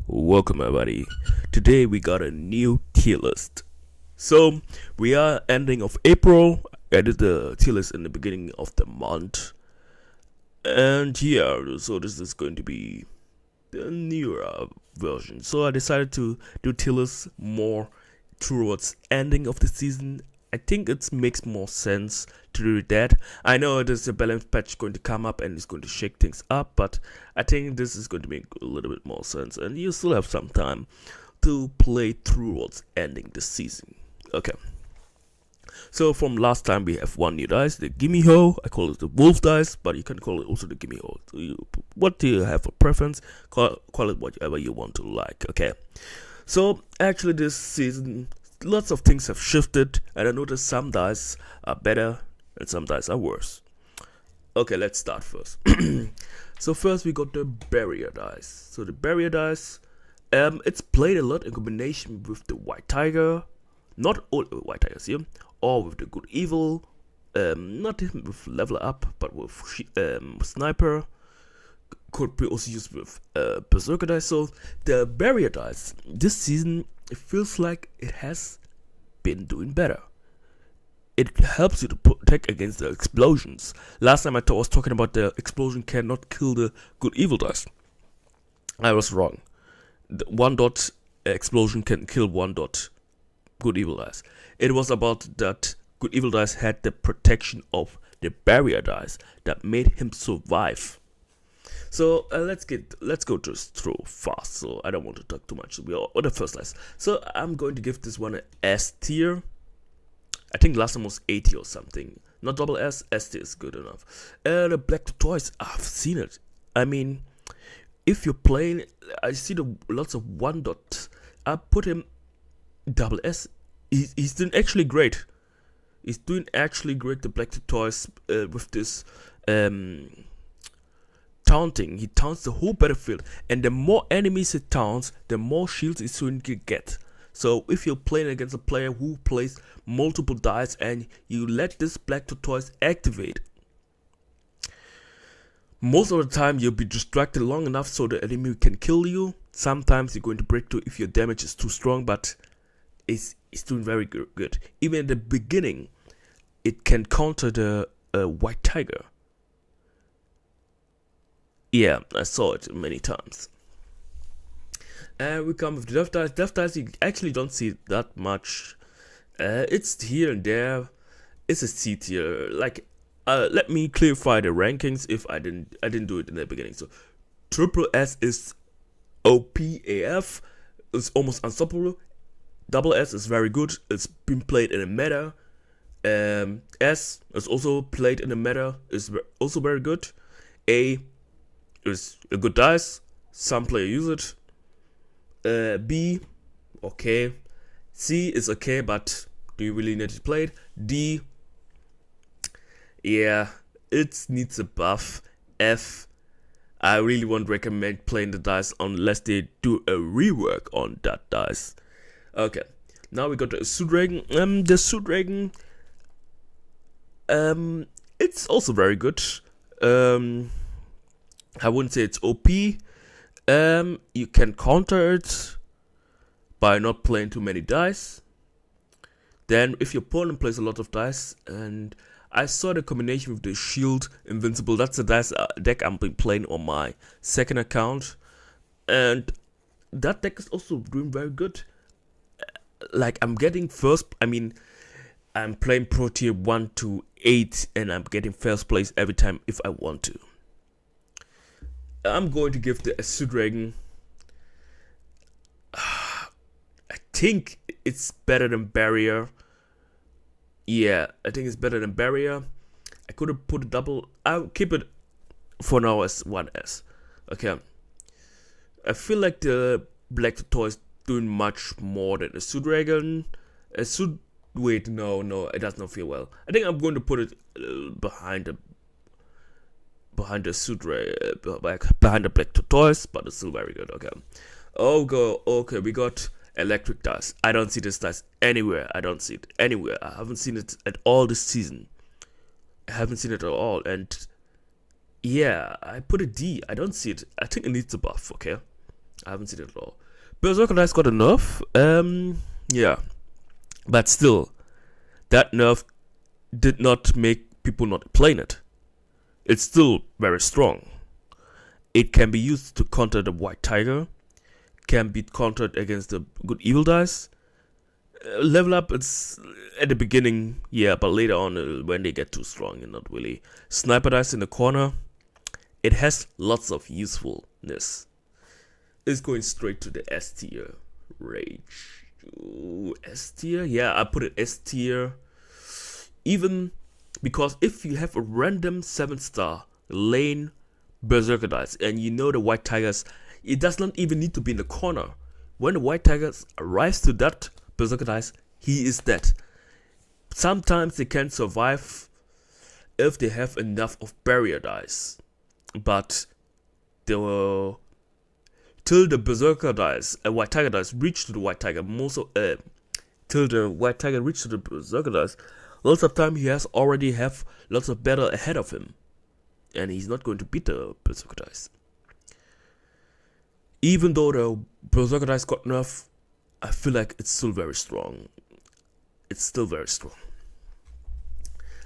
Welcome everybody. Today we got a new tier list. So we are ending of April. I did the tier list in the beginning of the month. And yeah, so this is going to be the newer version. So I decided to do tier lists more towards ending of the season. I think it makes more sense to do that. I know there's a balance patch going to come up and it's going to shake things up, but I think this is going to make a little bit more sense, and you still have some time to play towards ending the season. Okay. So from last time we have one new dice, the Gimme Ho. I call it the Wolf dice, but you can call it also the Gimme Ho. So what do you have for preference? Call it whatever you want to like. Okay. So actually this season lots of things have shifted, and I noticed some dice are better and some dice are worse. Okay, let's start first. So first we got the barrier dice. So the barrier dice, it's played a lot in combination with the white tiger, not all white tigers here, or with the good evil, not even with level up, but with sniper. Could be also used with berserker dice. So the barrier dice this season, it feels like it has been doing better. It helps you to protect against the explosions. Last time I was talking about the explosion cannot kill the good evil dice. I was wrong. The one dot explosion can kill one dot good evil dice. It was about that good evil dice had the protection of the barrier dice that made him survive. So let's go just through fast. So I don't want to talk too much. We are on the first dice. So I'm going to give this one an S tier. I think last time was 80 or something. Not double S, S tier is good enough. The Black Tortoise, I've seen it. I mean, if you're playing, I see the lots of one dot. I put him double S. He's doing actually great. He's doing actually great. The Black Tortoise with this taunting. He taunts the whole battlefield, and the more enemies he taunts, the more shields he's going to get. So if you're playing against a player who plays multiple dice and you let this Black Tortoise activate, most of the time you'll be distracted long enough so the enemy can kill you. Sometimes you're going to break through if your damage is too strong, but it's doing very good. Even at the beginning, it can counter the white tiger. Yeah, I saw it many times. And we come with the Death Dice. Death Dice, you actually don't see that much. It's here and there. It's a C tier. Like, let me clarify the rankings if I didn't do it in the beginning. So, Triple S is OPAF. It's almost unstoppable. Double S is very good. It's been played in a meta. S is also played in a meta. Is also very good. A is a good dice. Some players use it. B, okay. C is okay, but do you really need to play it? D, yeah, it needs a buff. F, I really won't recommend playing the dice unless they do a rework on that dice. Okay, now we got the Suit Dragon. The Suit Dragon, it's also very good. I wouldn't say it's OP. You can counter it by not playing too many dice. Then if your opponent plays a lot of dice, and I saw the combination with the Shield Invincible, that's the dice deck I'm playing on my second account, and that deck is also doing very good. Like I'm getting first, I'm playing Pro Tier 1 to 8 and I'm getting first place every time if I want to. I'm going to give the Suit Dragon, I think it's better than Barrier. Yeah, I think it's better than Barrier. I could have put a double. I'll keep it for now as 1S. Okay. I feel like the Black Tortoise is doing much more than the Suit Dragon. Wait, no, it does not feel well. I think I'm going to put it behind the Suit behind the Black Tortoise, but it's still very good. Okay. Okay, we got Electric Dice. I don't see this dice anywhere. I don't see it anywhere. I haven't seen it at all this season. I haven't seen it at all, and yeah, I put a D. I don't see it. I think it needs a buff. Okay, I haven't seen it at all. Berserker Dice got a nerf. Yeah, but still, that nerf did not make people not playing it. It's still very strong. It can be used to counter the White Tiger, can be countered against the Good Evil Dice. Level up, it's at the beginning, yeah, but later on, when they get too strong, and not really. Sniper Dice in the corner, it has lots of usefulness. It's going straight to the S tier. Rage. Ooh, S tier? Yeah, I put it S tier. Even because if you have a random 7-star lane Berserker Dice and you know the White Tigers, it does not even need to be in the corner. When the White Tigers arrives to that Berserker Dice, he is dead. Sometimes they can survive if they have enough of barrier dice. But till the Berserker Dice, a White Tiger Dice reach to the White Tiger, till the White Tiger reach to the Berserker Dice, lots of time he has already have lots of battle ahead of him. And he's not going to beat the Berserker Dice. Even though the Berserker Dice got nerfed, I feel like it's still very strong. It's still very strong.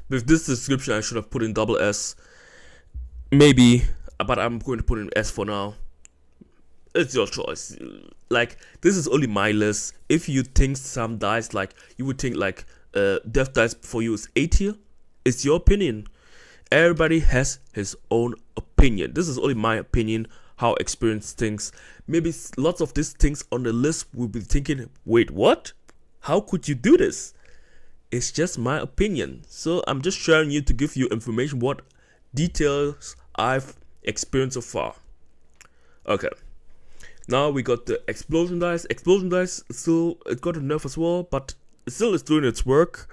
With this description, I should have put in double S. Maybe, but I'm going to put in S for now. It's your choice. Like, this is only my list. If you think some dice, like, you would think, like, Death Dice for you is A tier, it's your opinion. Everybody has his own opinion. This is only my opinion, how experienced things. Maybe lots of these things on the list will be thinking, wait, what? How could you do this? It's just my opinion. So I'm just sharing you to give you information, what details I've experienced so far. Okay. Now we got the Explosion Dice. Explosion Dice still, it got a nerf as well, but it still is doing its work.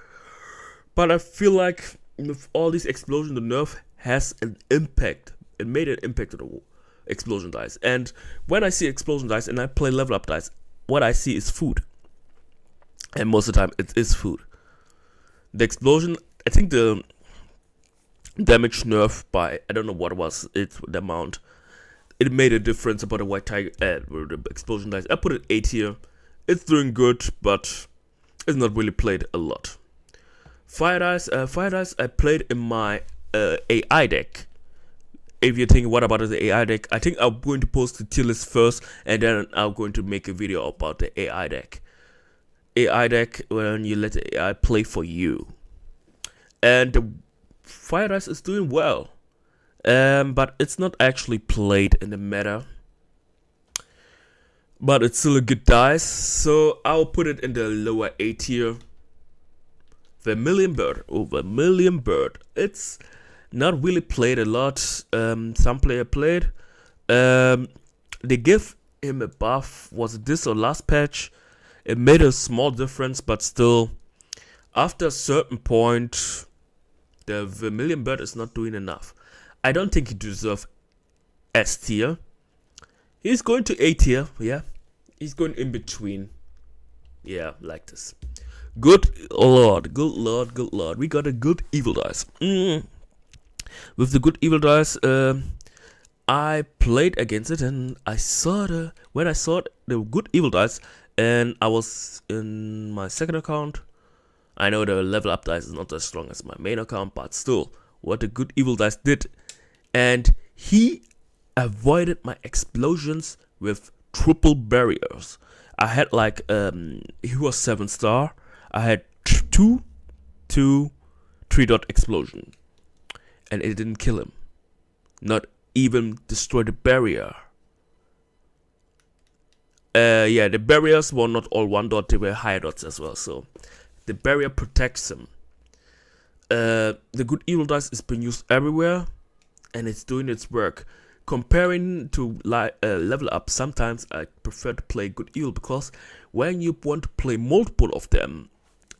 But I feel like with all these explosions, the nerf has an impact. It made an impact to the Explosion Dice. And when I see Explosion Dice and I play Level Up Dice, what I see is food. And most of the time, it is food. The explosion, I think the damage nerf by, I don't know what it was, it's the amount. It made a difference about the White Tiger, the Explosion Dice. I put it 8 here. It's doing good, but it's not really played a lot. Fire Dice I played in my AI deck. If you're thinking, what about the AI deck? I think I'm going to post the tier list first, and then I'm going to make a video about the AI deck. AI deck, when you let the AI play for you. And the Fire Dice is doing well. But it's not actually played in the meta. But it's still a good dice, so I'll put it in the lower A tier. Vermilion Bird. Oh, Vermilion Bird. It's not really played a lot. Some player played. They give him a buff. Was it this or last patch? It made a small difference, but still, after a certain point, the Vermilion Bird is not doing enough. I don't think he deserves S tier. He's going to A tier, yeah. He's going in between. Yeah, like this. Good lord, good lord, good lord. We got a Good Evil Dice. With the Good Evil Dice, I played against it, and when I saw the Good Evil Dice, and I was in my second account. I know the Level Up Dice is not as strong as my main account, but still, what the Good Evil Dice did. And he avoided my explosions with triple barriers. I had like, he was 7-star. I had 2, 3-dot explosion. And it didn't kill him. Not even destroy the barrier. Yeah, the barriers were not all 1-dot, they were higher dots as well. So the barrier protects him. The Good Evil Dice is being used everywhere, and it's doing its work. Comparing to Level Up, sometimes I prefer to play Good Evil, because when you want to play multiple of them,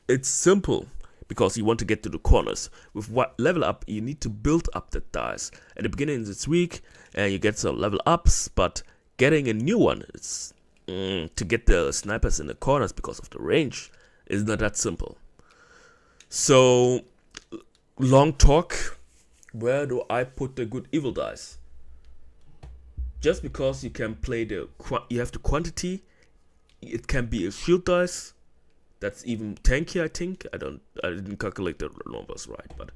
it's simple, because you want to get to the corners. With Level Up, you need to build up the dice. At the beginning it's weak, and you get some level ups, but getting a new one, it's to get the snipers in the corners because of the range, is not that simple. So, long talk. Where do I put the Good Evil Dice? just because you can play you have the quantity. It can be a shield dice. That's even tanky, I think. I didn't calculate the numbers right, but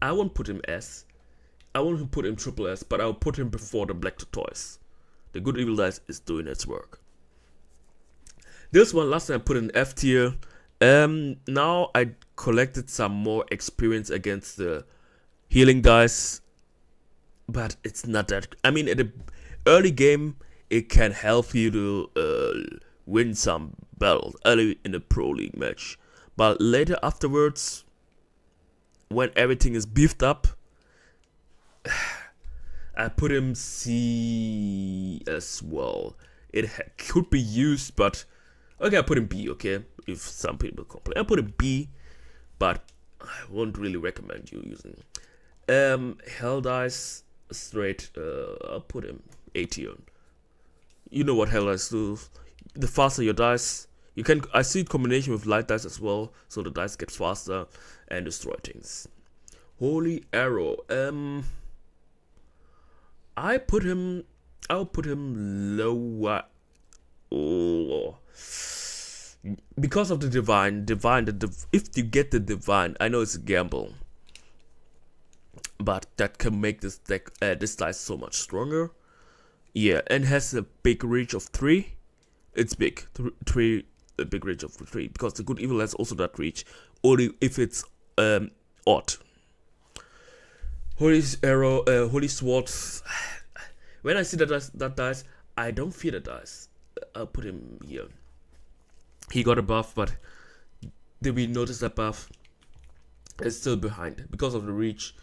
I won't put him S. I won't put him triple S, but I'll put him before the Black Tortoise. The Good Evil Dice is doing its work. This one last time I put in F tier. Now I collected some more experience against the healing dice, but it's not that. I mean, at the early game, it can help you to win some battles early in the Pro League match, but later afterwards, when everything is beefed up, I put him C as well. It could be used, but okay, I put him B. Okay, if some people complain, I put him B, but I won't really recommend you using. Hell dice straight. I'll put him A tier. You know what hell dice do. The faster your dice, you can. I see combination with light dice as well, so the dice get faster and destroy things. Holy Arrow. I'll put him lower. Oh. Because of the divine, if you get the divine, I know it's a gamble, but that can make this deck, this dice so much stronger. Yeah, and has a big reach of 3. It's big, a big reach of 3, because the Good Evil has also that reach, only if it's odd. Holy Arrow, Holy Sword. When I see that dice, I don't fear the dice. I'll put him here. He got a buff, but did we notice that buff? It's still behind because of the reach.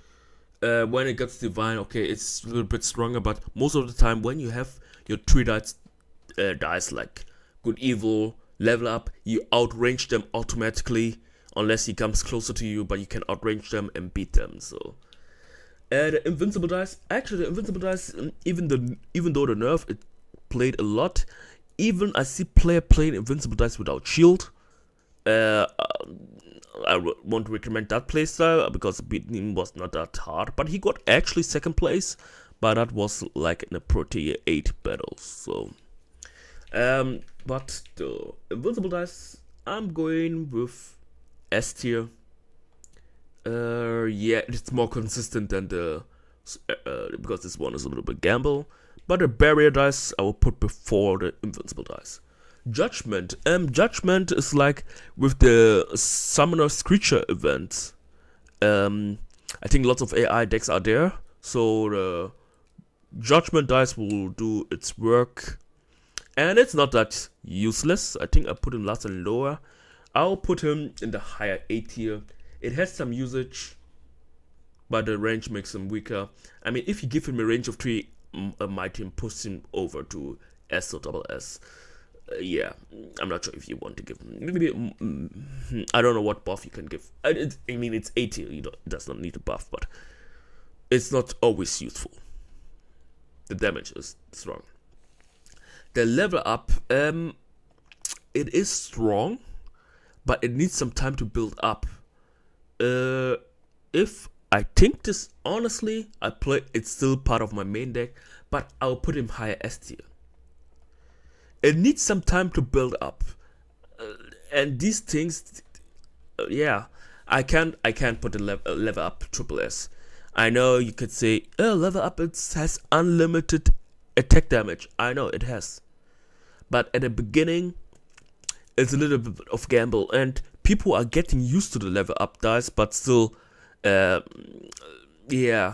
When it gets divine, okay, it's a little bit stronger, but most of the time when you have your 3 dice like Good Evil, level up, you outrange them automatically unless he comes closer to you, but you can outrange them and beat them. So the invincible dice, actually the invincible dice, even though the nerf it played a lot, even I see player playing invincible dice without shield. I won't recommend that playstyle because beating him was not that hard, but he got actually second place, but that was like in a Pro Tier 8 battle. So but the invincible dice, I'm going with S tier. Yeah, it's more consistent than the because this one is a little bit gamble, but the barrier dice I will put before the invincible dice. Judgment. Judgment is like with the Summoner's Creature event. I think lots of AI decks are there, so the Judgment dice will do its work, and it's not that useless. I think I put him last and lower. I'll put him in the higher A tier. It has some usage, but the range makes him weaker. I mean, if you give him a range of 3, my team push him over to S or double S. Yeah, I'm not sure if you want to give him. Maybe I don't know what buff you can give. I mean, it's A tier. It does not need a buff, but it's not always useful. The damage is strong. The level up, it is strong, but it needs some time to build up. If I think this honestly, it's still part of my main deck, but I'll put him higher S tier. It needs some time to build up, and these things, yeah, I can't put the level up triple S. I know you could say, level up has unlimited attack damage. I know it has, but at the beginning, it's a little bit of gamble, and people are getting used to the level up dice, but still, yeah.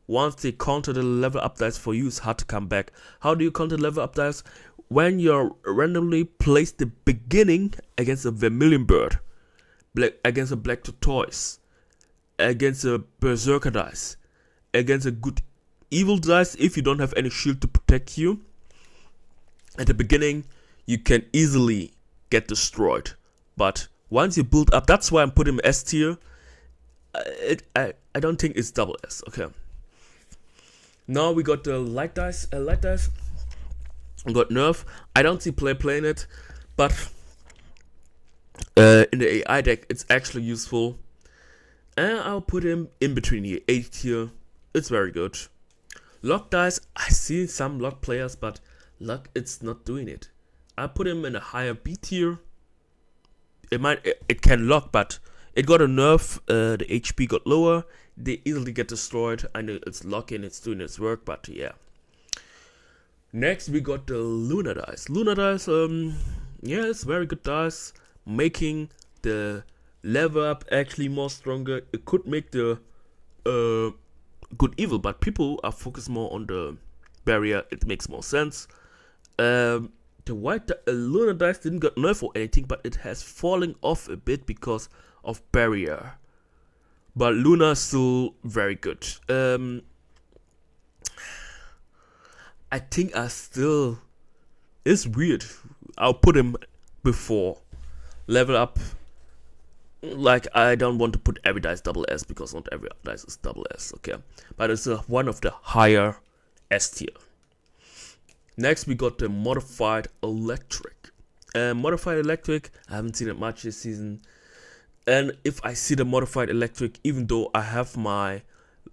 Once they counter the level up dice for you, it's hard to come back. How do you counter level up dice? When you're randomly placed the beginning against a Vermilion Bird, against a Black Tortoise, against a Berserker dice, against a Good Evil dice, if you don't have any shield to protect you, at the beginning, you can easily get destroyed. But once you build up, that's why I'm putting him S tier. I don't think it's double S. Okay. Now we got the light dice. Got nerf. I don't see playing it, but in the AI deck it's actually useful, and I'll put him in between here. 8 tier. It's very good. Luck dice, I see some luck players, but luck it's not doing it. I put him in a higher B tier. It can luck, but it got a nerf. The HP got lower. They easily get destroyed. I know it's locking, it's doing its work, but yeah. Next we got the Lunar dice. Lunar dice, yeah, it's very good dice, making the level up actually more stronger. It could make the good evil, but people are focused more on the barrier. It makes more sense. The white Lunar dice didn't get nerfed or anything, but it has fallen off a bit because of barrier. But Luna is still very good. I think it's weird. I'll put him before level up. Like, I don't want to put every dice double S because not every dice is double S, okay? But it's one of the higher S tier. Next, we got the Modified Electric. Modified Electric, I haven't seen it much this season. And if I see the Modified Electric, even though I have my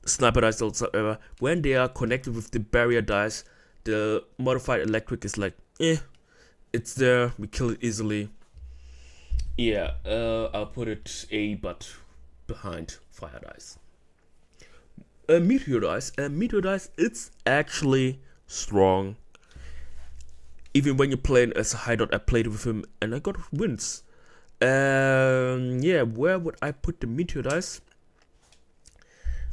Sniper dice or whatever, when they are connected with the barrier dice, the Modified Electric is like, it's there, we kill it easily. Yeah, I'll put it A, but behind Fire dice. Meteor dice, it's actually strong. Even when you're playing as a high dot, I played with him and I got wins. Yeah, where would I put the Meteor dice?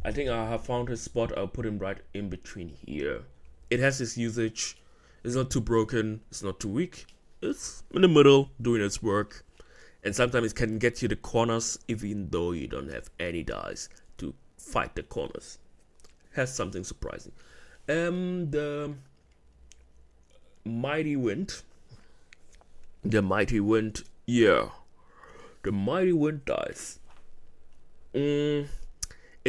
I think I have found his spot. I'll put him right in between here. It has its usage. It's not too broken. It's not too weak. It's in the middle, doing its work. And sometimes it can get you the corners, even though you don't have any dice to fight the corners. Has something surprising. The Mighty Wind. The Mighty Wind, yeah. The Mighty Wind dice. It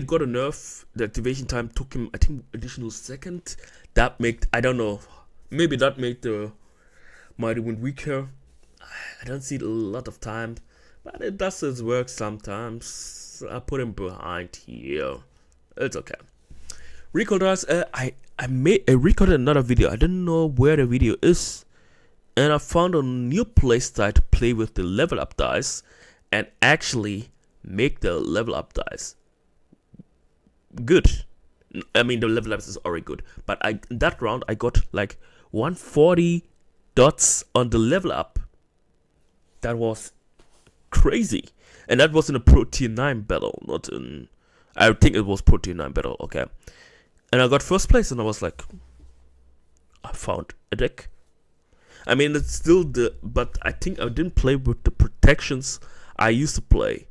got a nerf. The activation time took him, I think, additional second. That made, I don't know, maybe that made the Mighty Wind weaker. I don't see it a lot of time, but it does its work sometimes. I put him behind here. It's okay. Recall dice. I recorded another video. I don't know where the video is, and I found a new playstyle to play with the level up dice and actually make the level up dice good. I mean, the level ups is already good, but in that round I got like 140 dots on the level up. That was crazy, and that was in a Pro Tier 9 battle, not in. I think it was Pro Tier 9 battle. Okay, and I got first place, and I was like, I found a deck. I mean, it's still but I think I didn't play with the protections I used to play.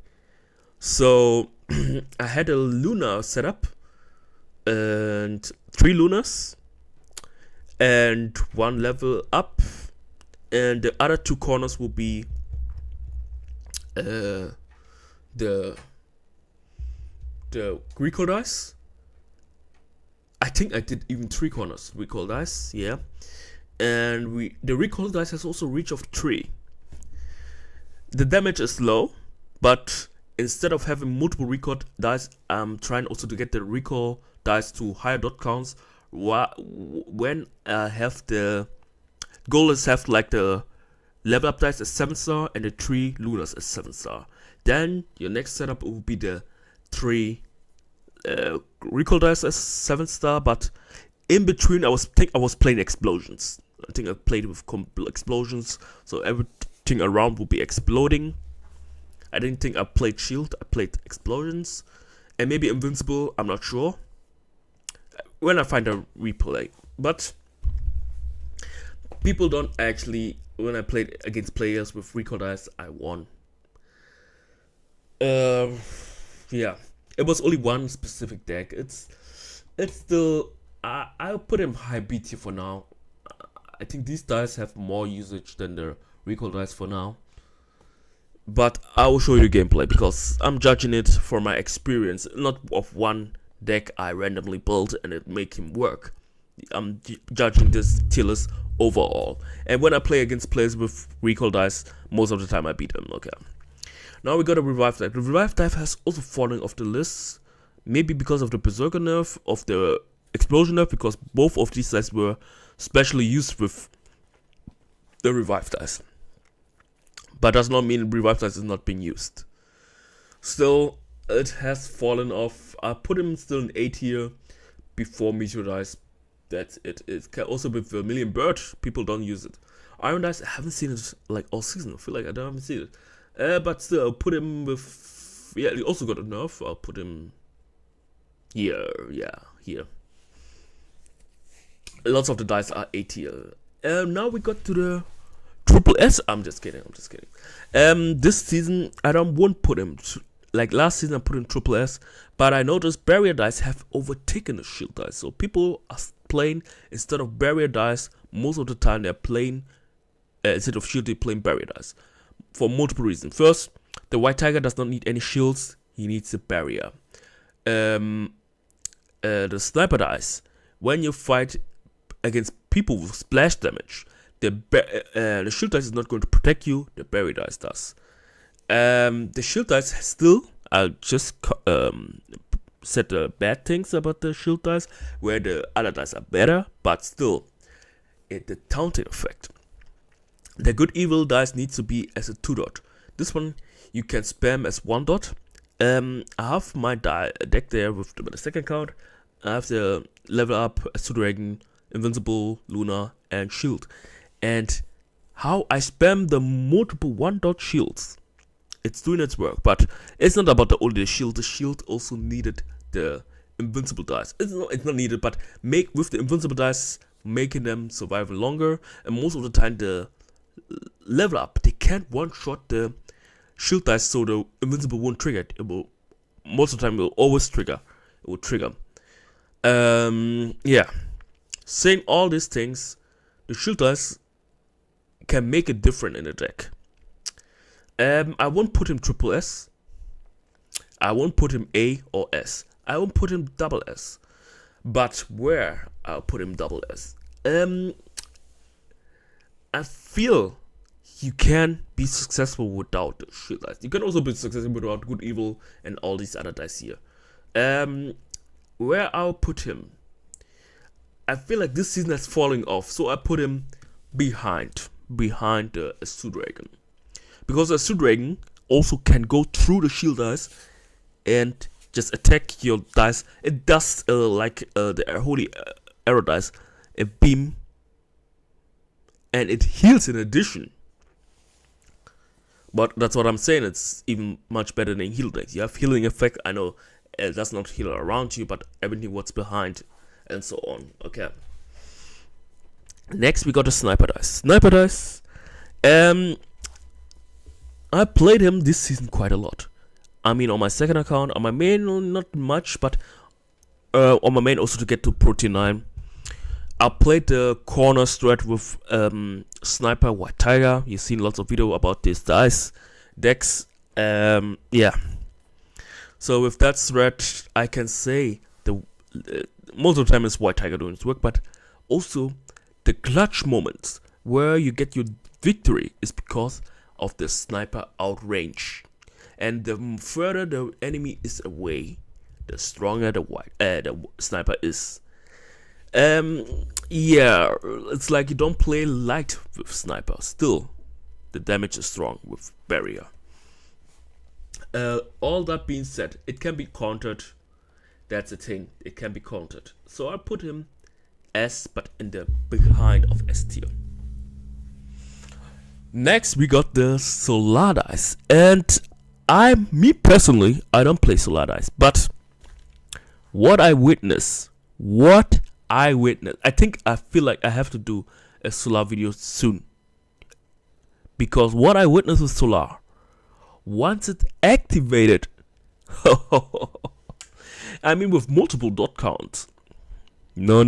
So I had a Luna setup and 3 Lunas and 1 level up, and the other 2 corners will be the recall dice. I think I did even 3 corners recall dice, yeah. And the recall dice has also reach of 3. The damage is low, but instead of having multiple recall dice, I'm trying also to get the recall dice to higher dot counts. When I have the goal is have like the level up dice as 7-star and the 3 Lunas as 7-star. Then your next setup will be the 3 recall dice as 7-star, but in between I was playing explosions. I think I played with explosions, so everything around will be exploding. I didn't think I played shield, I played explosions, and maybe invincible, I'm not sure. When I find a replay, but people don't actually. When I played against players with recall dice, I won. Yeah, it was only one specific deck. It's still. I'll put him high B tier for now. I think these dice have more usage than the recall dice for now. But I will show you the gameplay because I'm judging it for my experience, not of one deck I randomly built and it make him work. I'm judging this tier list overall. And when I play against players with recall dice, most of the time I beat them. Okay. Now we got a Revive Dive. The Revive Dive has also fallen off the list. Maybe because of the Berserker nerf of the explosion nerf because both of these dice were specially used with the revive dice. But does not mean revive dice is not being used. Still, it has fallen off. I put him still in A tier before Meteor Dice. That's it. It can also with Vermilion Bird, people don't use it. Iron Dice, I haven't seen it like all season. I feel like I don't haven't seen it. But still, I'll put him with. Yeah, he also got a nerf. I'll put him here. Yeah, here. Lots of the dice are A tier. Now we got to the Triple S. I'm just kidding. This season I won't put him. Like last season I put in Triple S, but I noticed barrier dice have overtaken the shield dice. So people are playing instead of barrier dice. Most of the time they're playing instead of shield, they're playing barrier dice for multiple reasons. First, the White Tiger does not need any shields; he needs a barrier. The sniper dice, when you fight against people with splash damage, the shield dice is not going to protect you. The barrier dice does. The shield dice still, I'll just said the bad things about the shield dice, where the other dice are better, but still, the taunting effect. The good evil dice needs to be as a 2-dot. This one you can spam as 1-dot. I have my deck there with the second count. I have the level up Astute Dragon, Invincible, Luna, and Shield. And how I spam the multiple 1-dot shields. It's doing its work, but it's not about only the shield. The shield also needed the invincible dice. It's not needed, but with the invincible dice, making them survive longer. And most of the time, the level up, they can't one-shot the shield dice, so the invincible won't trigger it. Most of the time, it will always trigger. It will trigger. Yeah. Saying all these things, the shield dice can make it different in the deck. I won't put him Triple S. I won't put him A or S. I won't put him Double S. But where I'll put him Double S? I feel you can be successful without the shield dice. You can also be successful without good evil and all these other dice here. Where I'll put him, I feel like this season is falling off, so I put him behind the Astute Dragon. Because Astute Dragon also can go through the shield dice and just attack your dice. It does like the Holy Arrow dice, a beam, and it heals in addition. But that's what I'm saying. It's even much better than heal dice. You have healing effect. I know it does not heal around you, but everything what's behind and so on. Okay. Next we got the Sniper dice. Sniper dice. I played him this season quite a lot. I mean, on my second account, on my main, not much, but on my main also to get to Pro Tier 9. I played the corner strat with Sniper White Tiger. You've seen lots of video about these dice decks. Yeah. So with that strat, I can say most of the time it's White Tiger doing its work, but also the clutch moments where you get your victory is because of the sniper outrange, and the further the enemy is away, the stronger the sniper is. Yeah, it's like you don't play light with sniper. Still, the damage is strong with barrier. All that being said, it can be countered. That's the thing. It can be countered. So I put him S, but in the behind of S tier. Next, we got the Solar Dice, and me personally, I don't play Solar Dice, but what I feel like I have to do a Solar video soon, because what I witnessed with Solar, once it's activated, I mean with multiple dot counts, no,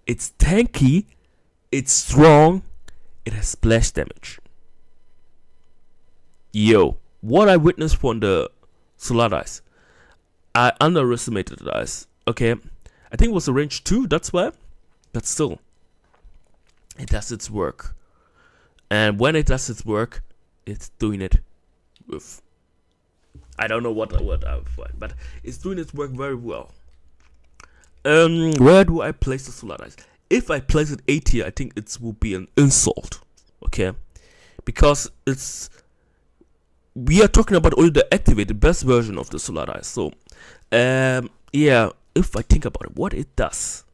it's tanky, it's strong, it has splash damage. Yo, what I witnessed from the Solar Dice, I underestimated the dice. Okay, I think it was a range 2, that's why. But still, it does its work. And when it does its work, it's doing it with, I don't know what I would find, but it's doing its work very well. Where do I place the solar dice? If I place it A tier, I think it will be an insult. Okay, because we are talking about only the activated best version of the solar dice. So, yeah, if I think about it, what it does,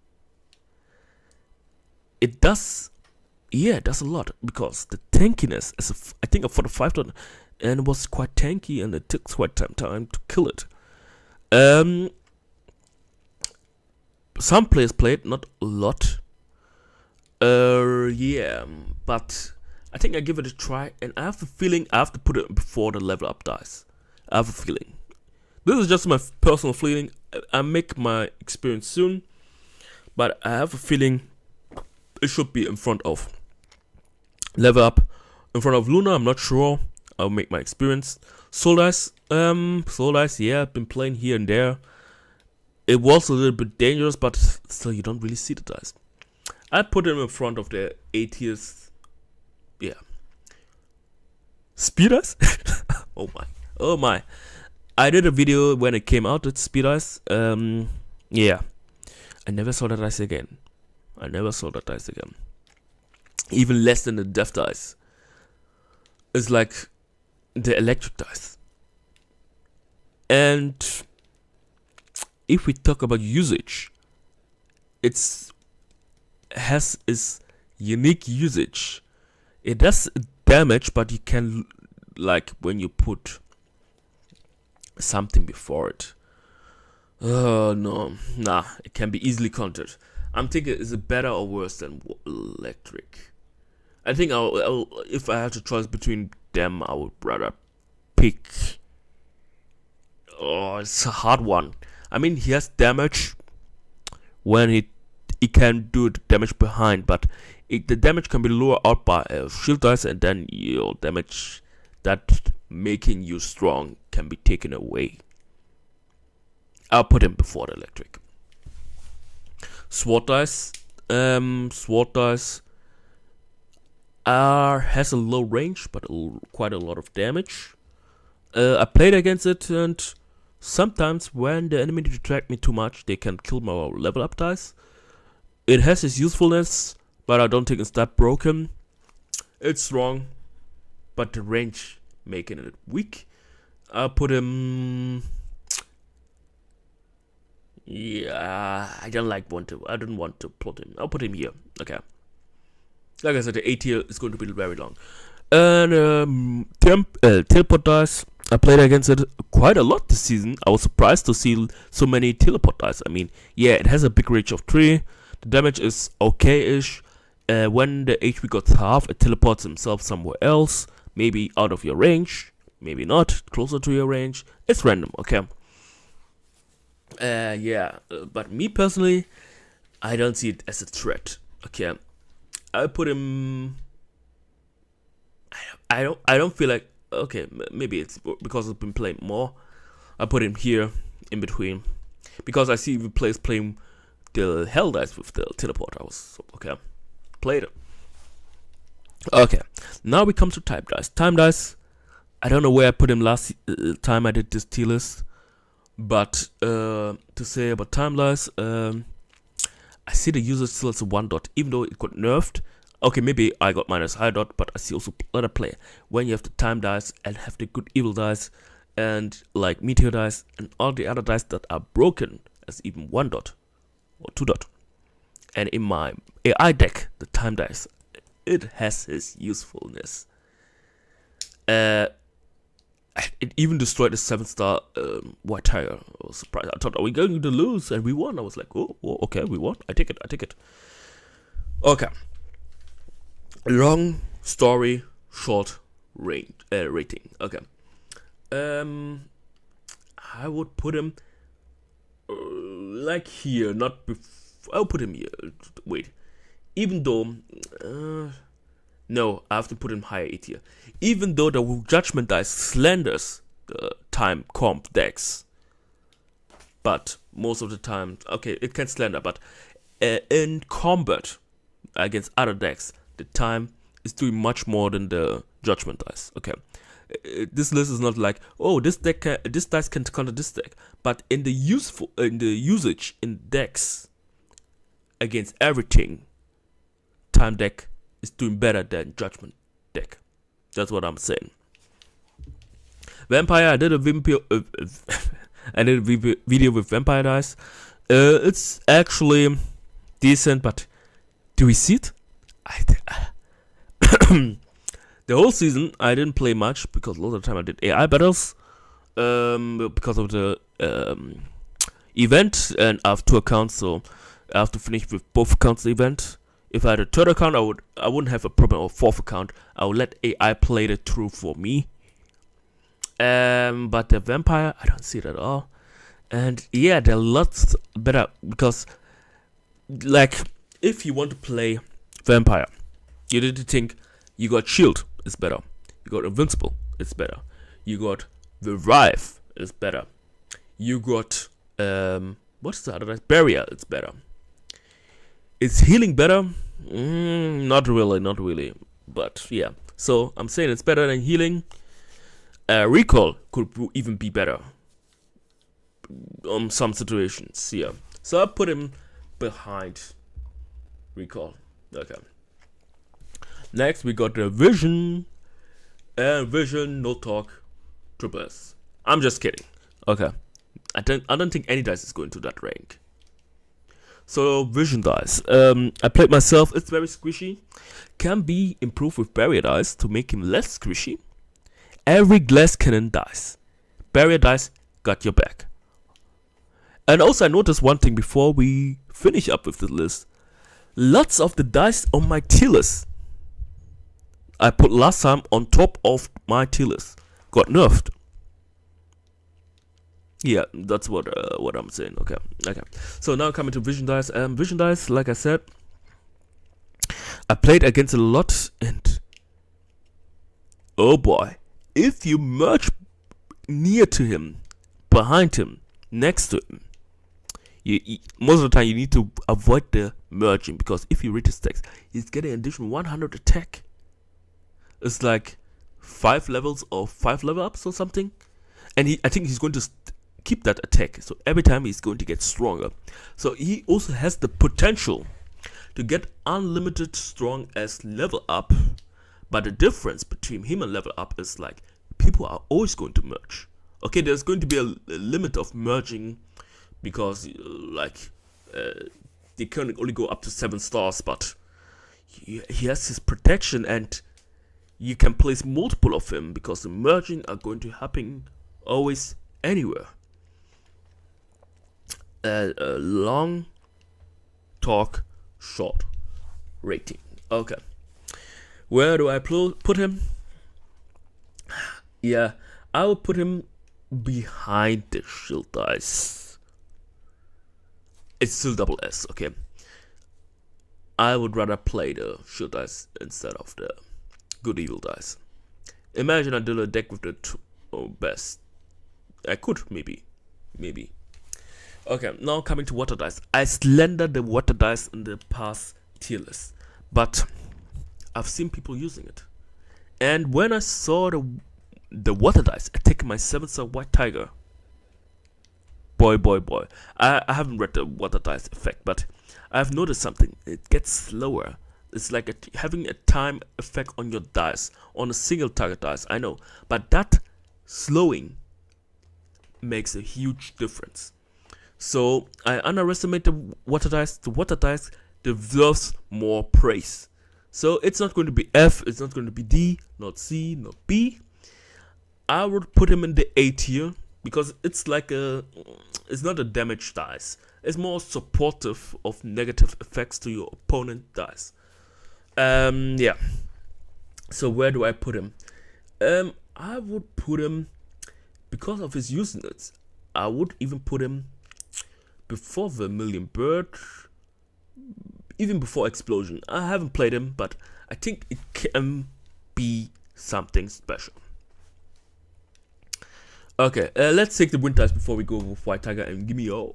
yeah, it does a lot, because the tankiness is, I think, for the 5 and it was quite tanky, and it took quite some time to kill it. Some players played, not a lot. Yeah, but I think I give it a try, and I have a feeling I have to put it before the level up dice. I have a feeling. This is just my personal feeling. I make my experience soon, but I have a feeling it should be in front of level up, in front of Luna. I'm not sure. I'll make my experience. Soul Dice, yeah, I've been playing here and there. It was a little bit dangerous, but still, you don't really see the dice. I put them in front of the A tiers. Yeah. Speed Dice? Oh my. I did a video when it came out with Speed Dice. Yeah. I never saw that dice again. Even less than the Death Dice. It's like the Electric Dice. And if we talk about usage, it has its unique usage. It does damage, but you can, like, when you put something before it. Nah, it can be easily countered. I'm thinking, is it better or worse than Electric? I think if I had to choose between them, I would rather pick. Oh, it's a hard one. I mean, he has damage when he can do the damage behind, but the damage can be lowered out by a shield dice, and then your damage that making you strong can be taken away. I'll put him before the Electric. Sword dice. Has a low range, but quite a lot of damage. I played against it, and sometimes when the enemy detract me too much, they can kill my level up dice. It has its usefulness, but I don't think it's that broken. It's strong, but the range making it weak. I'll put him. Yeah, I don't want to put him. I'll put him here. Okay. Like I said, the A tier is going to be very long. And teleport dice. I played against it quite a lot this season. I was surprised to see so many teleport dice. I mean, yeah, it has a big range of 3. The damage is okay-ish. When the HP got half, it teleports himself somewhere else. Maybe out of your range. Maybe not. Closer to your range. It's random, okay? Yeah. But me personally, I don't see it as a threat. Okay. I put him. I don't feel like. Okay, maybe it's because I've been playing more. I put him here in between because I see the players playing the Hell Dice with the teleport. I was okay. Played it. Okay, now we come to Time Dice. Time Dice. I don't know where I put him last time I did this tier list, but to say about Time Dice, I see the user still as a 1 dot, even though it got nerfed. Okay, maybe I got minus high dot, but I see also other player when you have the time dice and have the good evil dice and like meteor dice and all the other dice that are broken as even 1 dot or 2 dot. And in my AI deck, the time dice, it has its usefulness. It even destroyed the 7-star White Tiger. I was surprised. I thought, are we going to lose? And we won. I was like, oh okay, we won. I take it. Okay. Long story, short rating. Okay. I would put him like here, not before. I'll put him here. Wait. Even though, no, I have to put him higher A tier. Even though the Judgment Dice slanders the time comp decks, but most of the time, okay, it can slander, but in combat against other decks, the time is doing much more than the Judgment Dice. Okay, This list is not like, oh, this dice can counter this deck, but in the usage in decks against everything, Time deck is doing better than Judgment deck. That's what I'm saying. Vampire, I did a video, video with Vampire dice. It's actually decent, but do we see it? The whole season I didn't play much because a lot of the time I did AI battles. Because of the event, and I have 2 accounts, so I have to finish with both accounts the event. If I had a 3rd account, I wouldn't have a problem, or 4th account. I would let AI play it through for me. But the Vampire, I don't see it at all. And yeah, they're lots better because, like, if you want to play Vampire, you need to think you got Shield, it's better. You got Invincible, it's better. You got Revive, it's better. You got what's the other? Barrier, it's better. Is healing better? Not really. But yeah, so I'm saying it's better than healing. Recall could even be better on some situations. Yeah, so I put him behind Recall. Okay. Next we got the Vision. Vision, no talk, Triple S. I'm just kidding. Okay, I don't think any dice is going to that rank. So Vision dice, I played myself. It's very squishy. Can be improved with Barrier dice to make him less squishy. Every Glass Cannon dice, Barrier dice got your back. And also I noticed one thing before we finish up with the list. Lots of the dice on my tier list I put last time on top of my tier list got nerfed. Yeah, that's what I'm saying. Okay. So now coming to Vision dice. Vision dice, like I said, I played against a lot, and oh boy, if you merge near to him, behind him, next to him, you most of the time you need to avoid the merging, because if you read his text, he's getting an additional 100 attack. It's like 5 levels or 5 level ups or something, and I think he's going to keep that attack, so every time he's going to get stronger. So he also has the potential to get unlimited strong as level up, but the difference between him and level up is like people are always going to merge. Okay, there's going to be a limit of merging because they can only go up to 7 stars, but he has his protection, and you can place multiple of him because the merging are going to happen always anywhere. Long talk short rating. Okay, where do I put him? Yeah, I will put him behind the Shield dice. It's still double S. Okay, I would rather play the Shield dice instead of the Good Evil dice. Imagine I did a deck with the best. I could maybe. Okay, now coming to Water dice. I slendered the Water dice in the past tier list, but I've seen people using it. And when I saw the Water dice attacking my 7-star White Tiger, boy. I haven't read the Water dice effect, but I've noticed something. It gets slower. It's like having a time effect on your dice, on a single target dice, I know. But that slowing makes a huge difference. So I underestimate the Water dice. The Water dice deserves more praise. So it's not going to be F, it's not going to be D, not C, not B. I would put him in the A tier because it's like it's not a damage dice. It's more supportive of negative effects to your opponent dice. Yeah. So where do I put him? I would put him, because of his useness, I would even put him before Vermilion Bird, even before Explosion. I haven't played him, but I think it can be something special. Okay, let's take the Wind dice before we go with White Tiger and give me or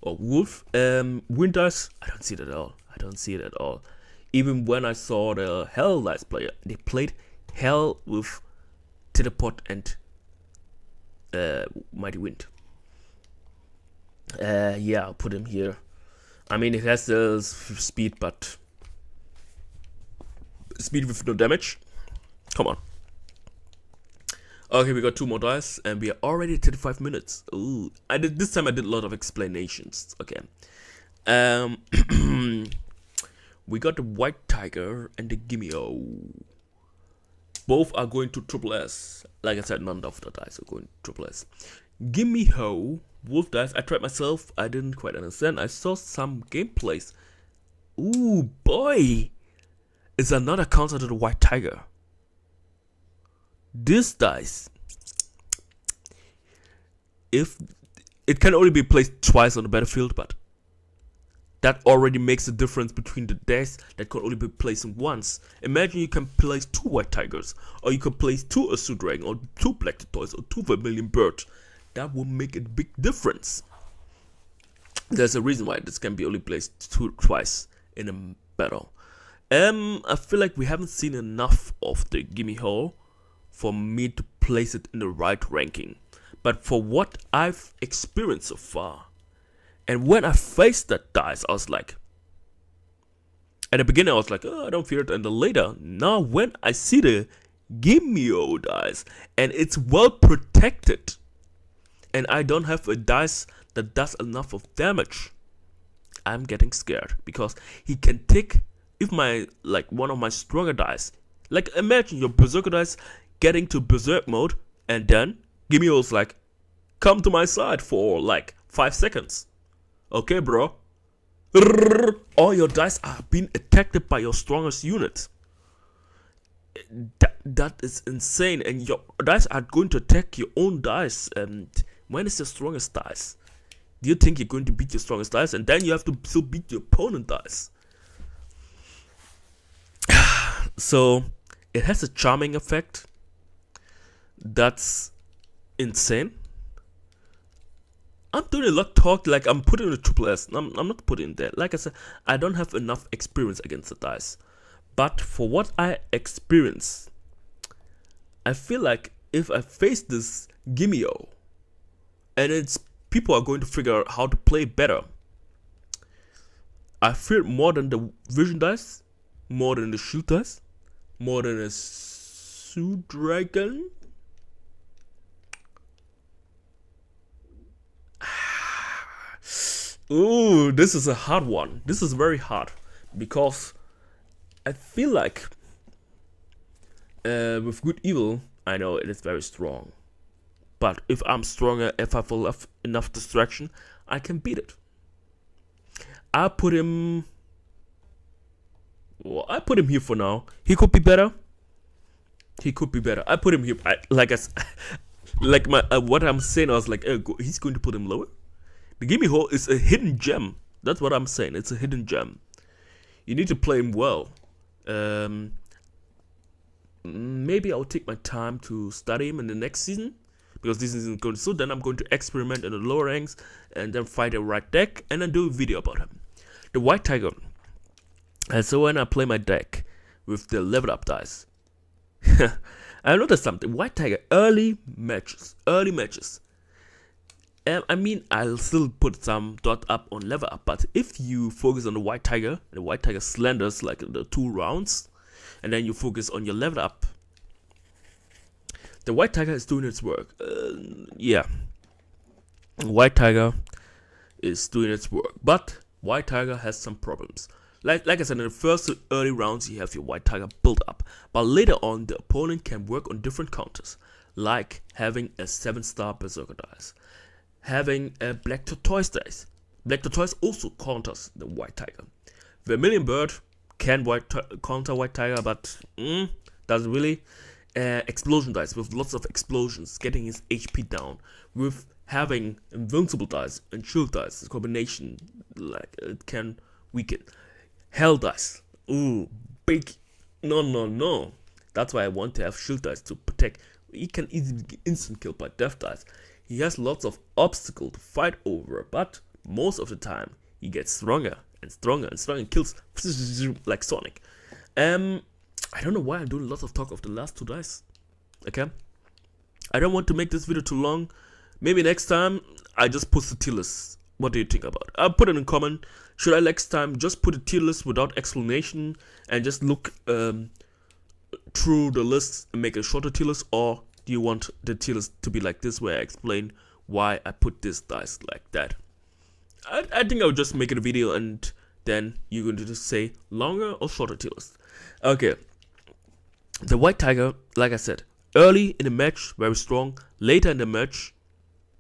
Wolf. Wind dice, I don't see it at all. Even when I saw the Hell dice player, they played Hell with Teleport and Mighty Wind. Yeah, I'll put him here. I mean, it has the speed, but speed with no damage. Come on. Okay, we got 2 more dice, and we are already 35 minutes. Ooh, this time I did a lot of explanations. Okay. We got the White Tiger and the Gimmio. Both are going to Triple S. Like I said, none of the dice are going to Triple S. Gimmio, Wolf dice. I tried myself. I didn't quite understand. I saw some gameplays. Ooh, boy. It's another counter to the White Tiger. This dice, if it can only be placed twice on the battlefield, but that already makes a difference between the dice that can only be placed once. Imagine you can place 2 White Tigers, or you can place 2 Azure Dragon, or 2 Black Tortoise, or 2 Vermilion Bird. That will make a big difference. There's a reason why this can be only placed twice in a battle. I feel like we haven't seen enough of the Gimmio for me to place it in the right ranking. But for what I've experienced so far, and when I faced that dice, I was like, at the beginning I was like, oh, I don't fear it, and then later, now when I see the Gimmio dice, and it's well protected, and I don't have a dice that does enough of damage, I'm getting scared, because he can take, if my, like, one of my stronger dice, like, imagine your Berserker dice getting to Berserk mode, and then Gimmio's like, come to my side for like 5 seconds. Okay, bro. All your dice are being attacked by your strongest unit. That is insane, and your dice are going to attack your own dice. And when is your strongest dice? Do you think you're going to beat your strongest dice, and then you have to still beat your opponent dice? So it has a charming effect. That's insane. I'm doing a lot of talk, like I'm putting the Triple S. I'm not putting it there. Like I said, I don't have enough experience against the dice. But for what I experience, I feel like if I face this Gimmio, and it's people are going to figure out how to play better, I fear it more than the Vision dice, more than the Shield dice, more than a Azure Dragon. Ooh, this is a hard one. This is very hard because I feel like with Good Evil, I know it is very strong. But if I'm stronger, if I have enough distraction, I can beat it. I put him. Well, I put him here for now. He could be better. He could be better. I put him here. Like my what I'm saying. I was like, he's going to put him lower. The Gimmio is a hidden gem. That's what I'm saying. It's a hidden gem. You need to play him well. Maybe I'll take my time to study him in the next season, because this isn't going to suit. Then I'm going to experiment in the lower ranks and then find the right deck and then do a video about him. The White Tiger. And so when I play my deck with the level up dice, I noticed something. White Tiger early matches. I mean, I'll still put some dot up on level up, but if you focus on the White Tiger slenders like the 2 rounds, and then you focus on your level up, the White Tiger is doing its work. Yeah, White Tiger is doing its work, but White Tiger has some problems. Like I said, in the first early rounds, you have your White Tiger build up, but later on, the opponent can work on different counters, like having a 7-star Berserker dice, having a Black Tortoise dice. Black Tortoise also counters the White Tiger. Vermilion Bird can counter White Tiger, but doesn't really. Explosion dice with lots of explosions, getting his HP down. With having invincible dice and shield dice, this combination, like, it can weaken. Hell dice, ooh, big, no. That's why I want to have shield dice to protect. He can easily be instant killed by death dice. He has lots of obstacles to fight over, but most of the time he gets stronger and stronger and stronger and kills like Sonic. I don't know why I'm doing lots of talk of the last 2 dice. Okay, I don't want to make this video too long. Maybe next time I just post the tier list. What do you think about it? I'll put it in comment. Should I next time just put a tier list without explanation and just look through the list and make a shorter tier list, or do you want the tier list to be like this where I explain why I put this dice like that? I think I'll just make it a video and then you're going to just say longer or shorter tier list. Okay. The White Tiger, like I said, early in the match, very strong. Later in the match,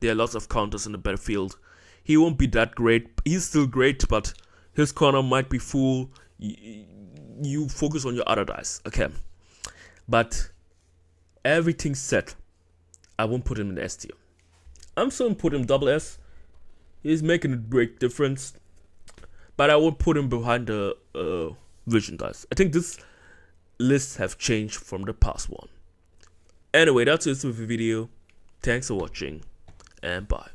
there are lots of counters in the battlefield. He won't be that great. He's still great, but his corner might be full. You focus on your other dice. Okay. But everything said, I won't put him in S tier. I'm still going to put him double S. He's making a great difference. But I won't put him behind the Vision dice. I think this lists have changed from the past one. Anyway, that's it with the video. Thanks for watching, and bye.